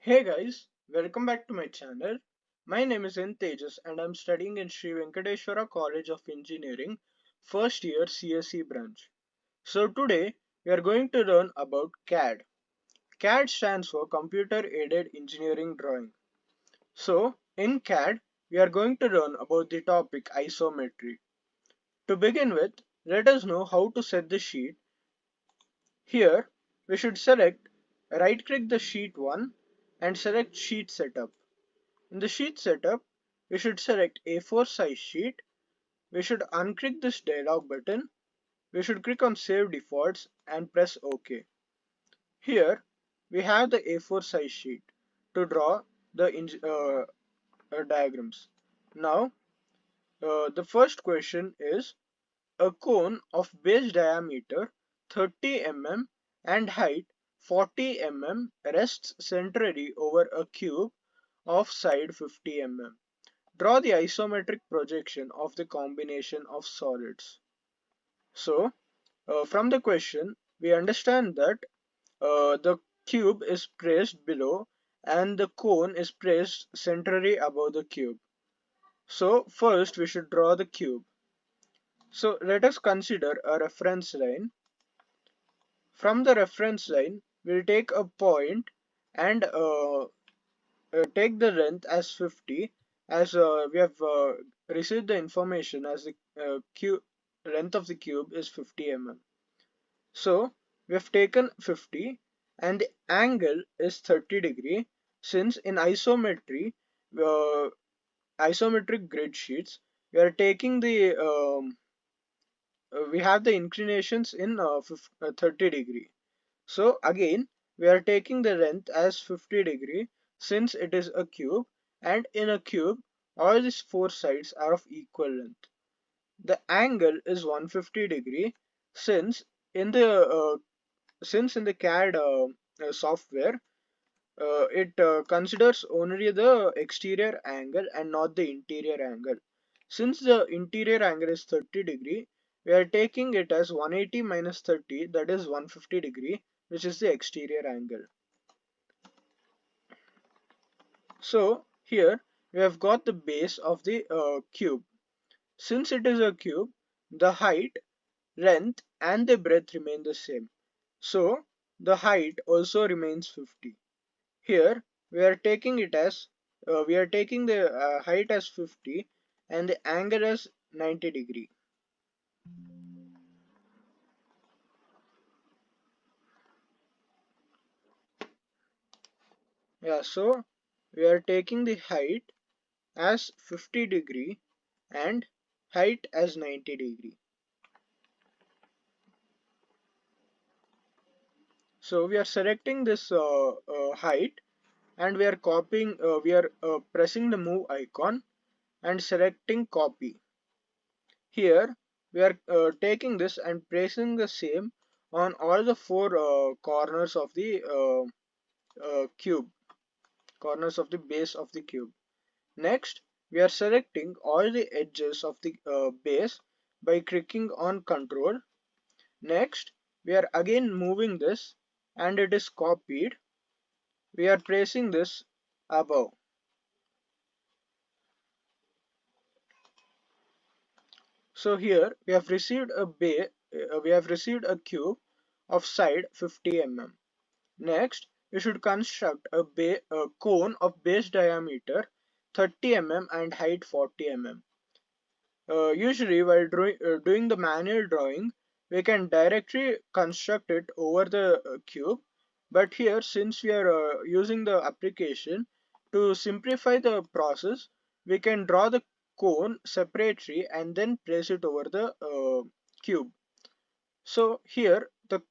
Hey guys, welcome back to my channel. My name is N Tejas and I'm studying in Sri Venkateswara College of Engineering, first year CSE branch. So today we are going to learn about CAD. CAD stands for Computer Aided Engineering Drawing. So in CAD we are going to learn about the topic isometry. To begin with, let us know how to set the sheet. Here we should select right click the sheet 1 and select sheet setup. In the sheet setup, we should select A4 size sheet. We should unclick this dialog button. We should click on Save Defaults and press OK. Here, we have the A4 size sheet to draw the diagrams. Now, the first question is a cone of base diameter 30 mm and height 40 mm rests centrally over a cube of side 50 mm. Draw the isometric projection of the combination of solids. So, from the question, we understand that the cube is placed below and the cone is placed centrally above the cube. So, first we should draw the cube. So, let us consider a reference line. From the reference line, we'll take a point and take the length as 50 as we have received the information as the cube length of the cube is 50 mm. So we have taken 50 and the angle is 30 degree, since in uh, isometric grid sheets we are taking the we have the inclinations in 30 degree. So again, we are taking the length as 50 degree, since it is a cube, and in a cube, all these four sides are of equal length. The angle is 150 degree, since in the CAD software, it considers only the exterior angle and not the interior angle. Since the interior angle is 30 degree, we are taking it as 180 minus 30, that is 150 degree, which is the exterior angle. So here we have got the base of the cube. Since it is a cube, the height, length and the breadth remain the same. So the height also remains 50. Here we are taking it as we are taking the height as 50 and the angle as 90 degree. Yeah, so we are taking the height as 50 degree and height as 90 degree. So we are selecting this height and we are copying, we are pressing the move icon and selecting copy. Here we are taking this and placing the same on all the four corners of the cube, corners of the base of the cube. Next, we are selecting all the edges of the base by clicking on Control. Next, we are again moving this and it is copied. We are placing this above. So here we have received a cube of side 50 mm. Next, we should construct a cone of base diameter 30 mm and height 40 mm. Usually, while doing the manual drawing, we can directly construct it over the cube. But here, since we are using the application to simplify the process, we can draw the cone separately and then place it over the cube. So here, the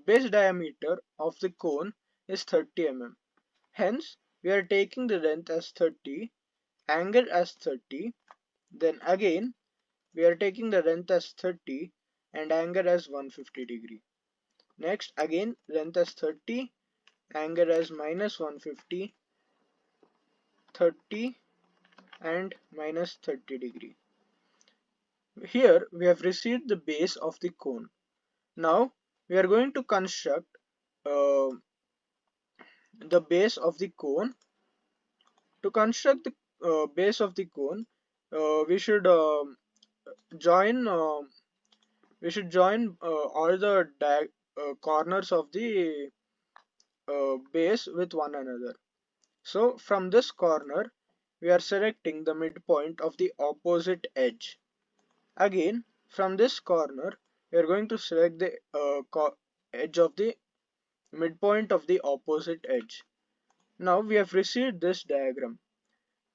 base diameter of the cone is 30 mm. Hence, we are taking the length as 30, angle as 30, then again we are taking the length as 30 and angle as 150 degree. Next again length as 30, angle as minus 150, 30 and minus 30 degree. Here we have received the base of the cone. Now we are going to construct uh, the base of the cone. To construct the base of the cone, we should join all the corners of the base with one another. So from this corner, we are selecting the midpoint of the opposite edge. Again, from this corner, we are going to select the edge of the midpoint of the opposite edge. Now we have received this diagram.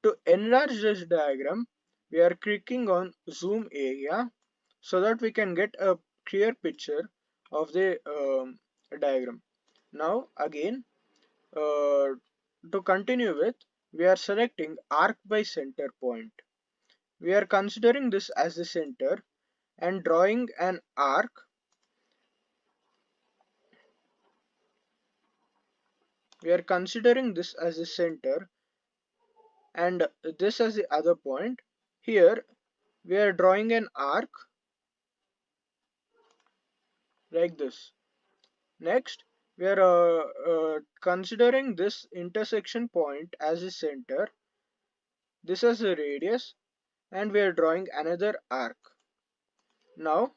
To enlarge this diagram, we are clicking on zoom area so that we can get a clear picture of the diagram. Now again, uh, to continue with, we are selecting arc by center point. We are considering this as the center and drawing an arc. We are considering this as the center and this as the other point. Here we are drawing an arc like this. Next, we are considering this intersection point as the center, this as the radius, and we are drawing another arc. Now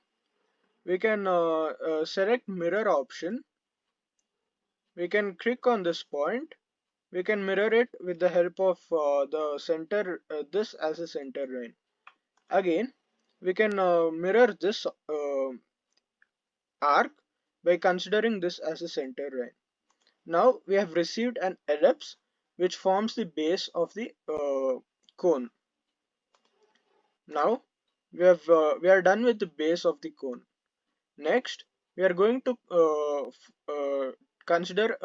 we can select mirror option. We can click on this point. We can mirror it with the help of the center, this as a center line. Again, we can mirror this arc by considering this as a center line. Now we have received an ellipse which forms the base of the cone. Now we are done with the base of the cone. Next, we are going to consider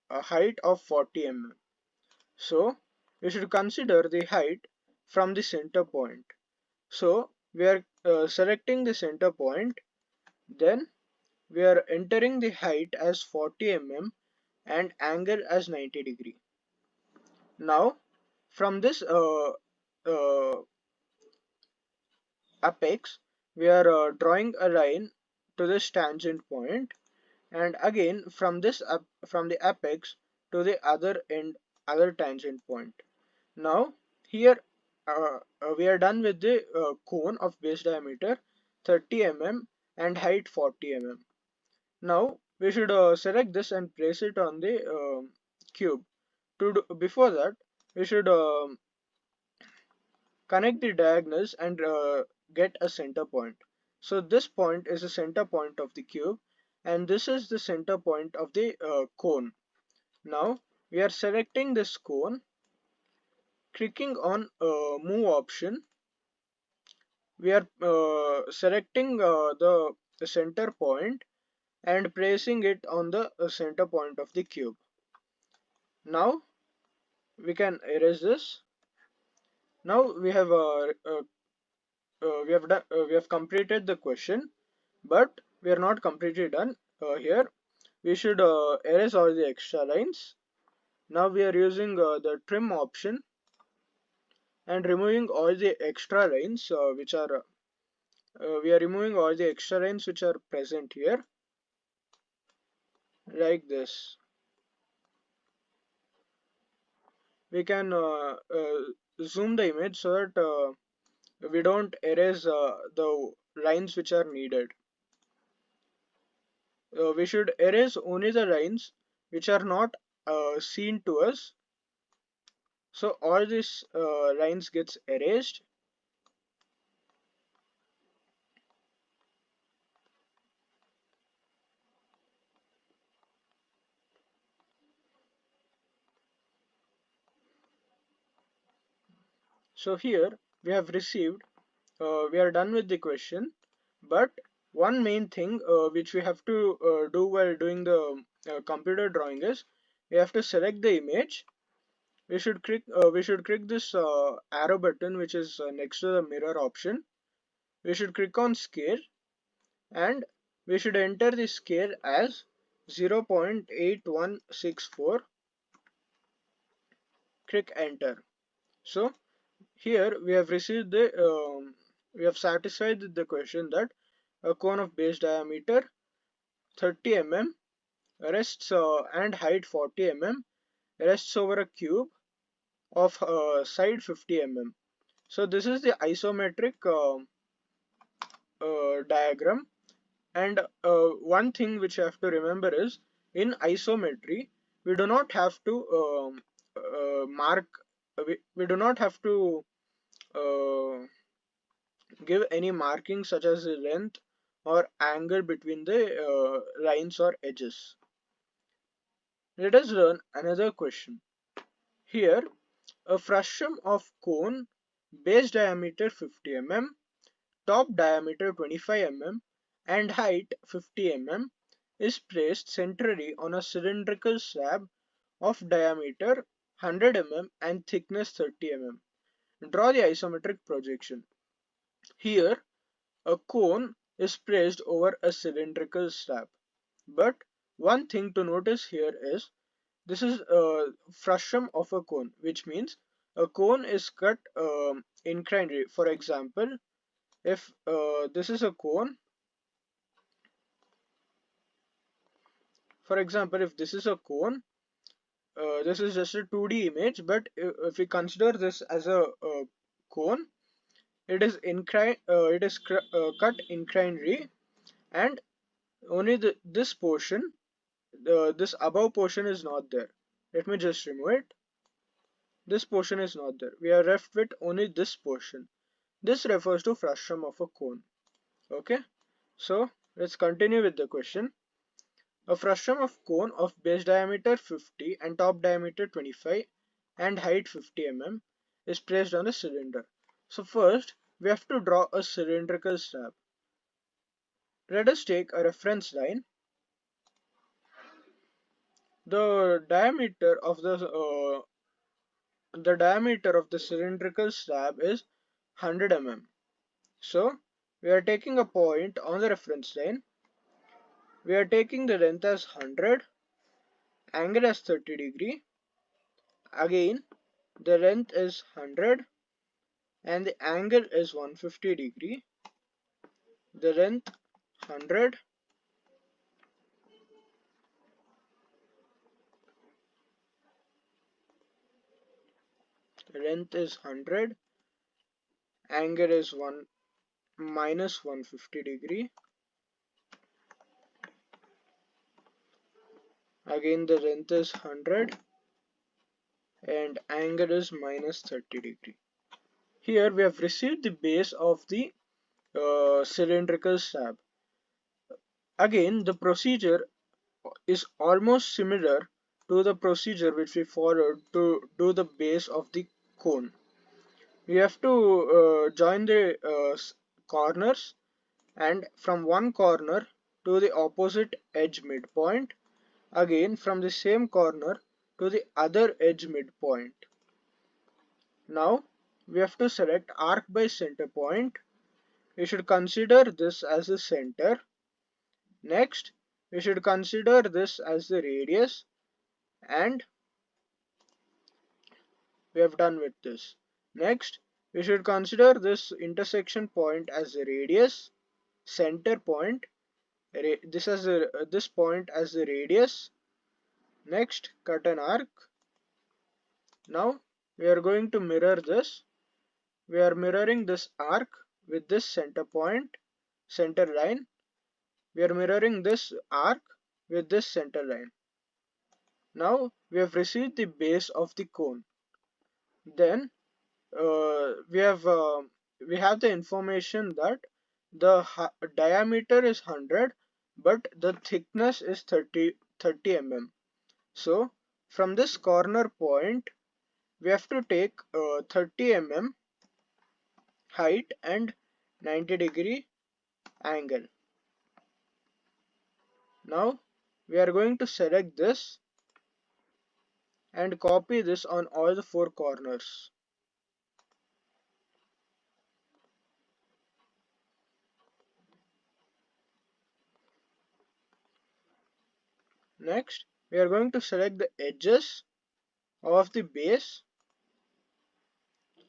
a height of 40 mm. So we should consider the height from the center point. So we are selecting the center point, then we are entering the height as 40 mm and angle as 90 degree. Now from this uh, apex, we are drawing a line to this tangent point, and again from from the apex to the other end, other tangent point. Now here we are done with the cone of base diameter 30 mm and height 40 mm. Now we should select this and place it on the cube. Before that, we should connect the diagonals and get a center point. So this point is the center point of the cube, and this is the center point of the cone. Now we are selecting this cone, clicking on move option. We are selecting the center point and placing it on the center point of the cube. Now we can erase this. Now we have completed the question, but we are not completely done. Here we should erase all the extra lines. Now we are using the trim option and removing all the extra lines which are we are removing all the extra lines which are present here, like this. We can zoom the image so that we don't erase the lines which are needed. We should erase only the lines which are not seen to us. So all these lines gets erased. So here we have received, we are done with the question, but one main thing which we have to do while doing the computer drawing is we have to select the image. We should click this arrow button which is next to the mirror option. We should click on scale and we should enter the scale as 0.8164. Click enter. So here we have received the we have satisfied the question that a cone of base diameter 30 mm rests and height 40 mm rests over a cube of side 50 mm. So this is the isometric diagram. And one thing which you have to remember is in isometry we do not have to mark we do not have to uh, give any marking such as the length or angle between the lines or edges. Let us learn another question. Here, a frustum of cone, base diameter 50 mm, top diameter 25 mm, and height 50 mm is placed centrally on a cylindrical slab of diameter 100 mm and thickness 30 mm. Draw the isometric projection. Here, a cone is placed over a cylindrical slab. But one thing to notice here is this is a frustum of a cone, which means a cone is cut inclined. For example, if this is a cone, for example, if this is a cone, this is just a 2D image, but if we consider this as a cone, it is cut inclinedly, and only this portion, this above portion is not there. Let me just remove it. This portion is not there. We are left with only this portion. This refers to frustum of a cone. Okay, so let's continue with the question. A frustum of cone of base diameter 50 and top diameter 25 and height 50 mm is placed on a cylinder. So first we have to draw a cylindrical slab. Let us take a reference line. The diameter of the cylindrical slab is 100 mm. So we are taking a point on the reference line. We are taking the length as 100, angle as 30 degree. Again, the length is 100 and the angle is 150 degree. The length 100, the length is 100, angle is 1 minus 150 degree. Again, the length is 100 and angle is minus 30 degree. Here we have received the base of the cylindrical slab. Again, the procedure is almost similar to the procedure which we followed to do the base of the cone. We have to join the corners, and from one corner to the opposite edge midpoint, again from the same corner to the other edge midpoint. Now we have to select arc by center point. We should consider this as the center. Next, we should consider this as the radius, and we have done with this. Next, we should consider this intersection point as the radius, center point, this point as the radius. Next, cut an arc. Now we are going to mirror this. We are mirroring this arc with this center point, center line. We are mirroring this arc with this center line. Now we have received the base of the cone. Then we have the information that the diameter is 100 but the thickness is 30 mm. So from this corner point we have to take 30 mm height and 90 degree angle. Now we are going to select this and copy this on all the four corners. Next, we are going to select the edges of the base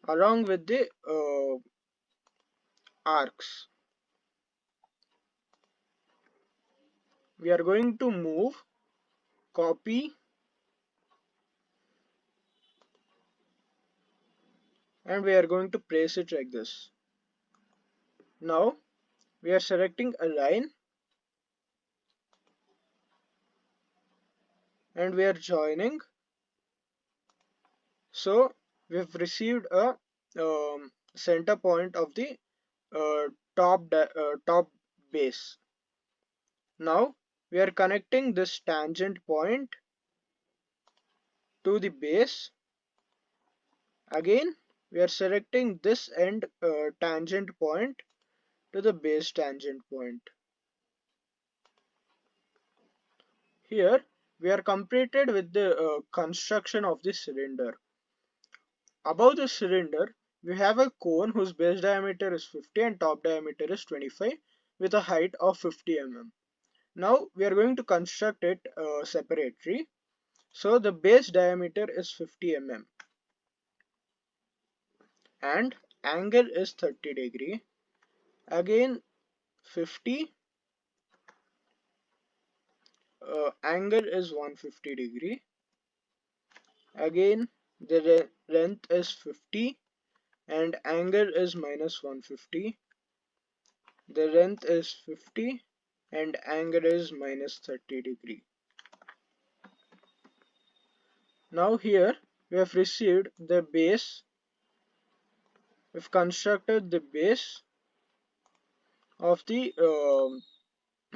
along with the arcs. We are going to move copy, and we are going to place it like this. Now we are selecting a line and we are joining. So we've received a center point of the top base. Now we are connecting this tangent point to the base. Again, we are selecting this end tangent point to the base tangent point. Here we are completed with the construction of the cylinder. Above the cylinder, we have a cone whose base diameter is 50 and top diameter is 25 with a height of 50 mm. Now we are going to construct it separately. So the base diameter is 50 mm and angle is 30 degree. Again 50, angle is 150 degree. Again the length is 50 and angle is minus 150. The length is 50 and angle is minus 30 degree. Now here we have received the base. We've constructed the base of the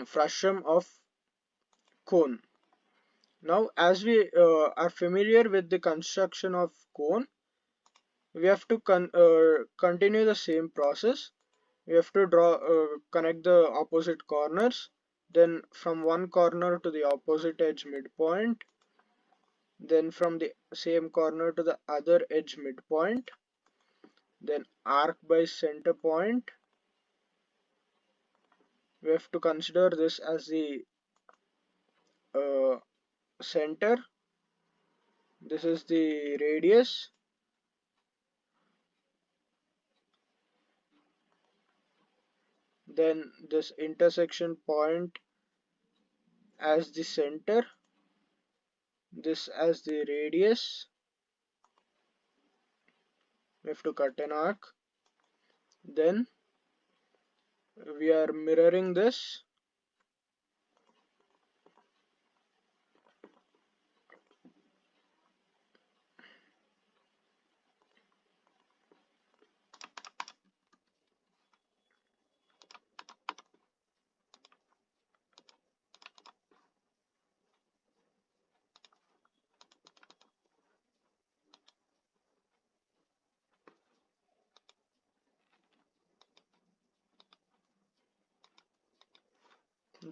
frustum of cone. Now as we are familiar with the construction of cone, we have to continue the same process. We have to connect the opposite corners, then from one corner to the opposite edge midpoint, then from the same corner to the other edge midpoint, then arc by center point. We have to consider this as the uh, center. This is the radius. Then this intersection point as the center, this as the radius. We have to cut an arc. Then we are mirroring this.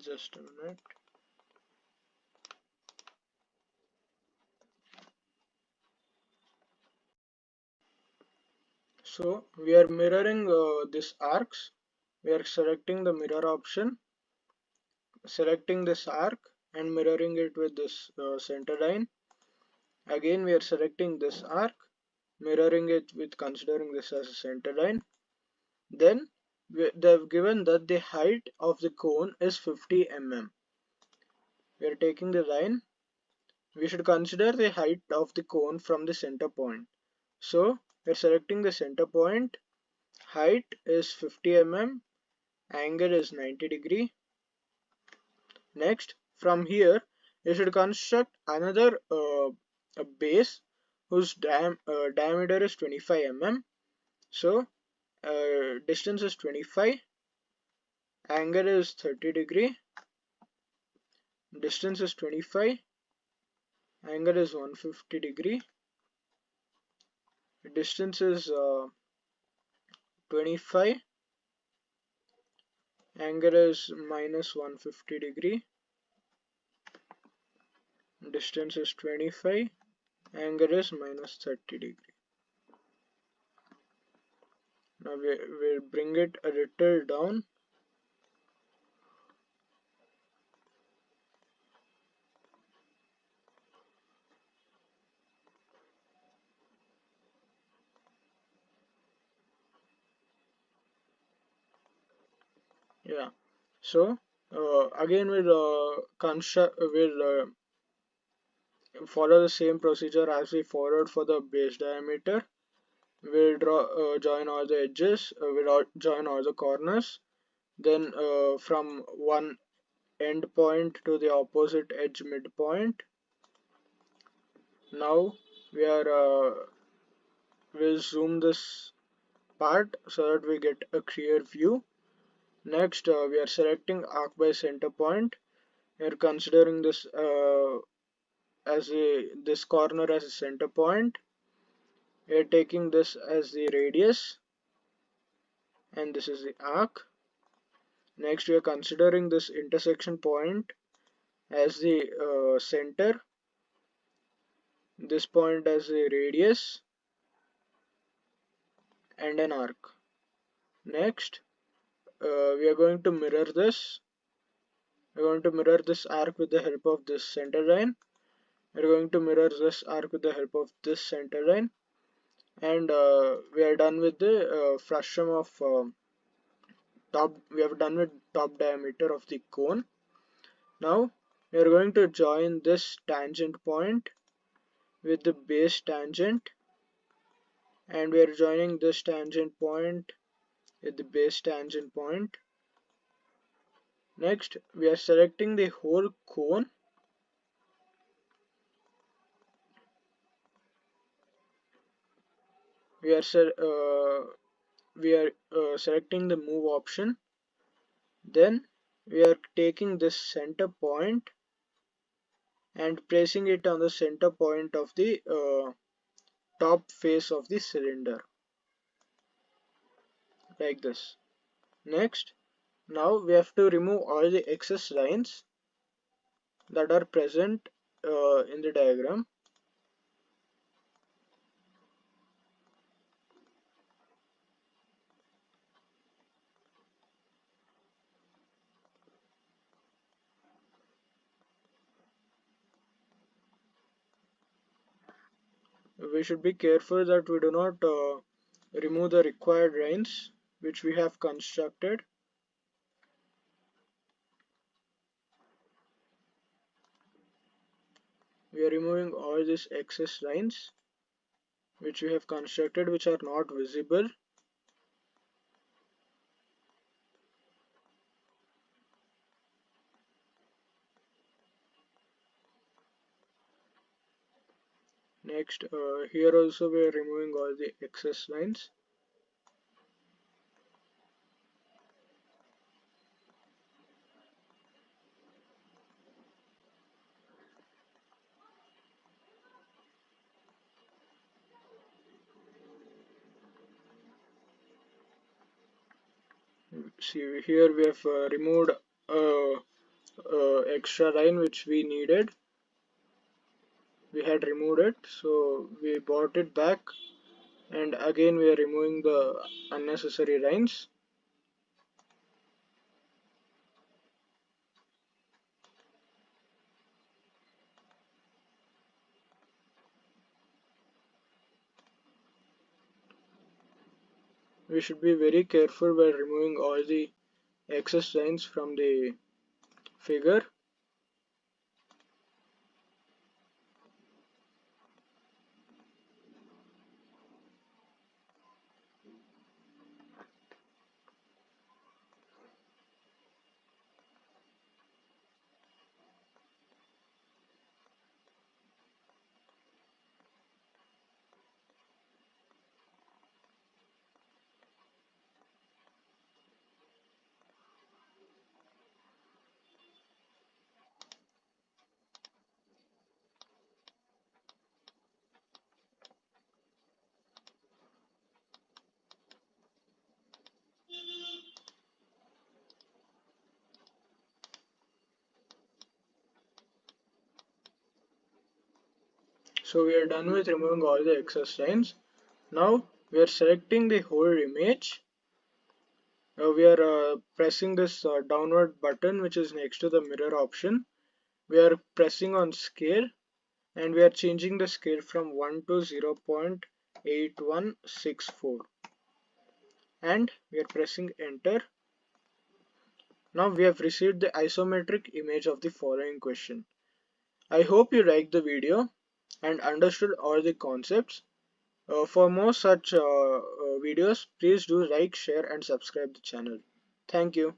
Just a minute. So we are mirroring this arcs. We are selecting the mirror option, selecting this arc and mirroring it with this center line. Again we are selecting this arc, mirroring it with considering this as a center line. Then they've given that the height of the cone is 50 mm. We are taking the line. We should consider the height of the cone from the center point. So we are selecting the center point. Height is 50 mm. Angle is 90 degree. Next, from here, you should construct another a base whose diameter is 25 mm. So distance is 25. Angle is 30 degree. Distance is 25. Angle is 150 degree. Distance is 25. Angle is minus 150 degree. Distance is 25. Angle is minus 30 degree. Now we'll bring it a little down. Yeah. So again we'll construct. We'll follow the same procedure as we followed for the base diameter. We'll join all the edges, we'll join all the corners. Then from one end point to the opposite edge midpoint. Now we are we'll zoom this part so that we get a clear view. Next, we are selecting arc by center point. We are considering this this corner as a center point. We are taking this as the radius, and this is the arc. Next, we are considering this intersection point as the center, this point as the radius, and an arc. Next, we are going to mirror this. We're going to mirror this arc with the help of this center line. We're going to mirror this arc with the help of this center line, and we are done with the frustum of top. We have done with top diameter of the cone. Now we are going to join this tangent point with the base tangent, and we are joining this tangent point with the base tangent point. Next, we are selecting the whole cone. We are selecting the move option. Then we are taking this center point and placing it on the center point of the top face of the cylinder, like this. Next, now we have to remove all the excess lines that are present in the diagram. We should be careful that we do not remove the required lines which we have constructed. We are removing all these excess lines which we have constructed, which are not visible. Next, here also we are removing all the excess lines. See, here we have removed extra line which we needed. We had removed it, so we brought it back, and again we are removing the unnecessary lines. We should be very careful while removing all the excess lines from the figure. So we are done with removing all the excess lines. Now we are selecting the whole image. We are pressing this downward button which is next to the mirror option. We are pressing on scale, and we are changing the scale from 1 to 0.8164, and we are pressing enter. Now we have received the isometric image of the following question. I hope you liked the video and understood all the concepts. For more such videos, please do like, share and subscribe the channel. Thank you.